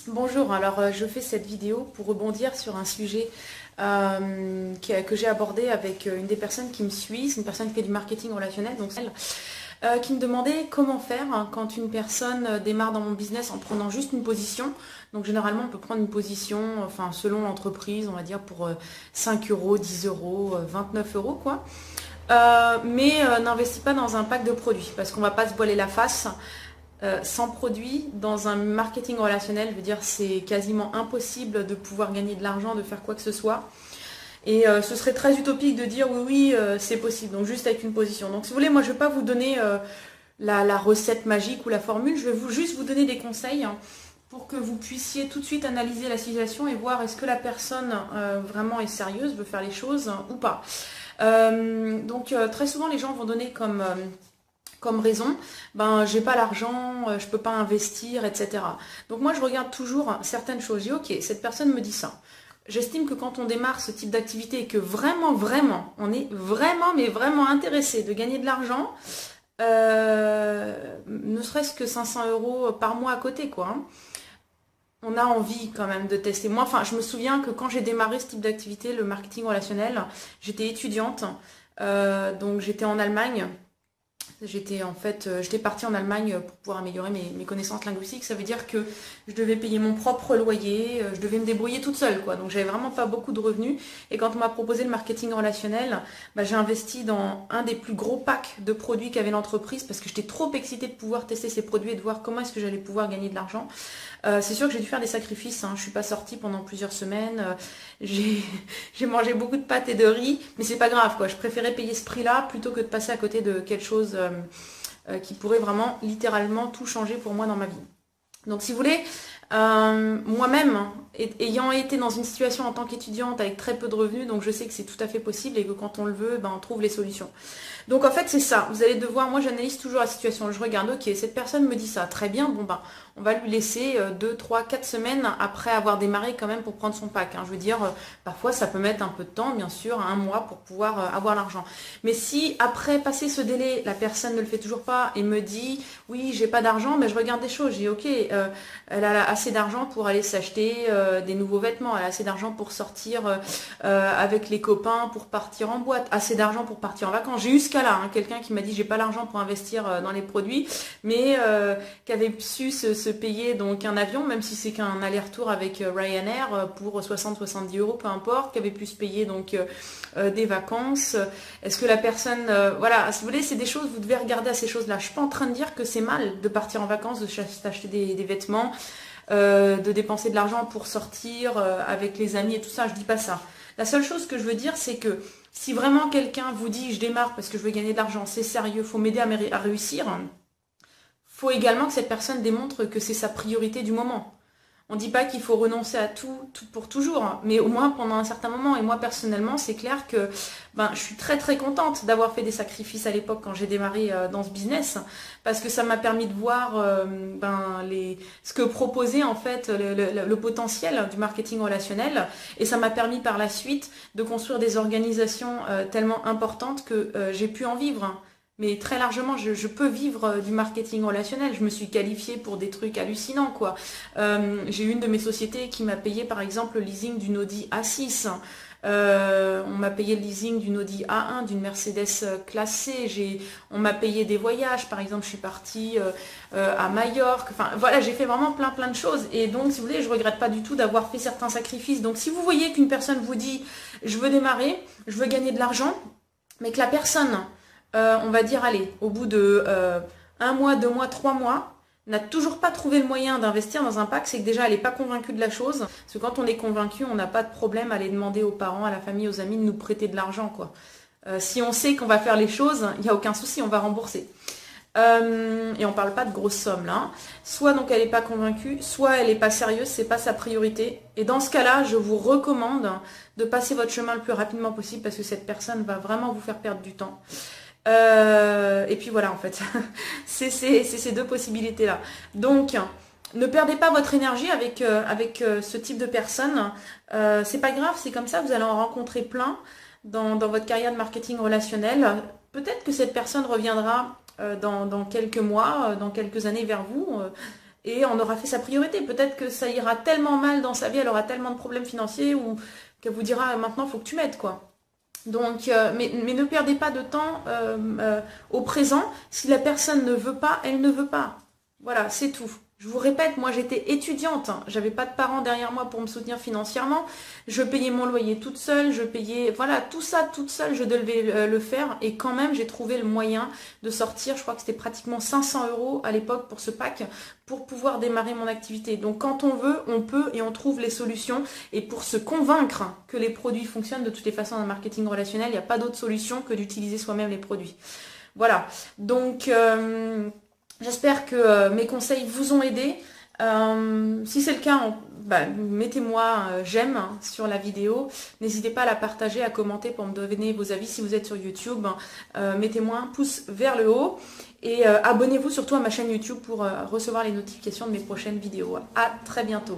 Bonjour, alors je fais cette vidéo pour rebondir sur un sujet que j'ai abordé avec une des personnes qui me suit. C'est une personne qui fait du marketing relationnel, donc celle qui me demandait comment faire quand une personne démarre dans mon business en prenant juste une position. Donc généralement on peut prendre une position, enfin selon l'entreprise, on va dire pour 5 euros, 10 euros, 29 euros quoi. Mais n'investis pas dans un pack de produits parce qu'on ne va pas se voiler la face. Sans produit, dans un marketing relationnel, je veux dire, c'est quasiment impossible de pouvoir gagner de l'argent, de faire quoi que ce soit. Et ce serait très utopique de dire oui, c'est possible, donc juste avec une position. Donc si vous voulez, moi je ne vais pas vous donner la recette magique ou la formule, je vais juste vous donner des conseils pour que vous puissiez tout de suite analyser la situation et voir est-ce que la personne vraiment est sérieuse, veut faire les choses ou pas. Donc très souvent les gens vont donner comme raison, ben j'ai pas l'argent, je peux pas investir, etc. Donc moi je regarde toujours certaines choses. Je dis ok, cette personne me dit ça. J'estime que quand on démarre ce type d'activité et que vraiment, on est vraiment intéressé de gagner de l'argent, ne serait-ce que 500 euros par mois à côté, quoi. On a envie quand même de tester. Moi, enfin, je me souviens que quand j'ai démarré ce type d'activité, le marketing relationnel, j'étais étudiante, donc j'étais en Allemagne. J'étais partie en Allemagne pour pouvoir améliorer mes connaissances linguistiques. Ça veut dire que je devais payer mon propre loyer, je devais me débrouiller toute seule, quoi. Donc j'avais vraiment pas beaucoup de revenus. Et quand on m'a proposé le marketing relationnel, bah, j'ai investi dans un des plus gros packs de produits qu'avait l'entreprise parce que j'étais trop excitée de pouvoir tester ces produits et de voir comment est-ce que j'allais pouvoir gagner de l'argent. C'est sûr que j'ai dû faire des sacrifices, hein. Je suis pas sortie pendant plusieurs semaines. J'ai mangé beaucoup de pâtes et de riz, mais c'est pas grave, quoi. Je préférais payer ce prix-là plutôt que de passer à côté de quelque chose qui pourrait vraiment littéralement tout changer pour moi dans ma vie. Donc si vous voulez, moi-même, ayant été dans une situation en tant qu'étudiante avec très peu de revenus, donc je sais que c'est tout à fait possible et que quand on le veut, ben, on trouve les solutions. Donc en fait c'est ça, vous allez devoir, moi j'analyse toujours la situation, je regarde, ok, cette personne me dit ça, très bien, bon ben on va lui laisser 2, 3, 4 semaines après avoir démarré quand même pour prendre son pack. Je veux dire, parfois ça peut mettre un peu de temps, bien sûr, un mois pour pouvoir avoir l'argent. Mais si après passer ce délai, la personne ne le fait toujours pas et me dit, oui j'ai pas d'argent, mais je regarde des choses, je dis ok, elle a assez d'argent pour aller s'acheter des nouveaux vêtements, elle a assez d'argent pour sortir avec les copains, pour partir en boîte, assez d'argent pour partir en vacances. J'ai eu ce cas-là, hein, quelqu'un qui m'a dit j'ai pas l'argent pour investir dans les produits, mais qui avait su se payer donc un avion, même si c'est qu'un aller-retour avec Ryanair pour 60-70 euros, peu importe, qui avait pu se payer donc des vacances. Est-ce que la personne, voilà, si vous voulez, c'est des choses, vous devez regarder à ces choses-là. Je suis pas en train de dire que c'est mal de partir en vacances, de s'acheter des vêtements, de dépenser de l'argent pour sortir avec les amis et tout ça, je dis pas ça. La seule chose que je veux dire, c'est que si vraiment quelqu'un vous dit je démarre parce que je veux gagner de l'argent, c'est sérieux, faut m'aider à réussir, faut également que cette personne démontre que c'est sa priorité du moment. On ne dit pas qu'il faut renoncer à tout pour toujours, mais au moins pendant un certain moment. Et moi personnellement, c'est clair que je suis très contente d'avoir fait des sacrifices à l'époque quand j'ai démarré dans ce business, parce que ça m'a permis de voir ce que proposait en fait le potentiel du marketing relationnel, et ça m'a permis par la suite de construire des organisations tellement importantes que j'ai pu en vivre. Mais très largement, je peux vivre du marketing relationnel. Je me suis qualifiée pour des trucs hallucinants, quoi. J'ai une de mes sociétés qui m'a payé, par exemple, le leasing d'une Audi A6. On m'a payé le leasing d'une Audi A1, d'une Mercedes classe C. On m'a payé des voyages. Par exemple, je suis partie à Majorque. Enfin, voilà, j'ai fait vraiment plein de choses. Et donc, si vous voulez, je regrette pas du tout d'avoir fait certains sacrifices. Donc, si vous voyez qu'une personne vous dit, je veux démarrer, je veux gagner de l'argent, mais que la personne on va dire, allez, au bout de 1 mois, 2 mois, 3 mois, n'a toujours pas trouvé le moyen d'investir dans un pack, c'est que déjà elle n'est pas convaincue de la chose. Parce que quand on est convaincu, on n'a pas de problème à aller demander aux parents, à la famille, aux amis de nous prêter de l'argent, quoi. Si on sait qu'on va faire les choses, il n'y a aucun souci, on va rembourser. Et on parle pas de grosses sommes là, hein. Soit donc elle n'est pas convaincue, soit elle n'est pas sérieuse, c'est pas sa priorité. Et dans ce cas-là, je vous recommande de passer votre chemin le plus rapidement possible parce que cette personne va vraiment vous faire perdre du temps. Et puis voilà en fait, c'est ces deux possibilités-là. Donc, ne perdez pas votre énergie avec ce type de personnes. C'est pas grave, c'est comme ça, vous allez en rencontrer plein dans votre carrière de marketing relationnel. Peut-être que cette personne reviendra dans quelques mois, dans quelques années vers vous. et on aura fait sa priorité. Peut-être que ça ira tellement mal dans sa vie, elle aura tellement de problèmes financiers ou qu'elle vous dira maintenant il faut que tu m'aides quoi. Donc, mais ne perdez pas de temps au présent. Si la personne ne veut pas, elle ne veut pas. Voilà, c'est tout. Je vous répète, moi j'étais étudiante, hein. J'avais pas de parents derrière moi pour me soutenir financièrement, je payais mon loyer toute seule, je payais, voilà, tout ça toute seule, je devais le faire et quand même j'ai trouvé le moyen de sortir, je crois que c'était pratiquement 500 € à l'époque pour ce pack, pour pouvoir démarrer mon activité. Donc quand on veut, on peut et on trouve les solutions et pour se convaincre que les produits fonctionnent, de toutes les façons dans le marketing relationnel, il n'y a pas d'autre solution que d'utiliser soi-même les produits. Voilà, donc... j'espère que mes conseils vous ont aidé. Si c'est le cas, mettez-moi j'aime sur la vidéo. N'hésitez pas à la partager, à commenter pour me donner vos avis. Si vous êtes sur YouTube, mettez-moi un pouce vers le haut. Et abonnez-vous surtout à ma chaîne YouTube pour recevoir les notifications de mes prochaines vidéos. À très bientôt.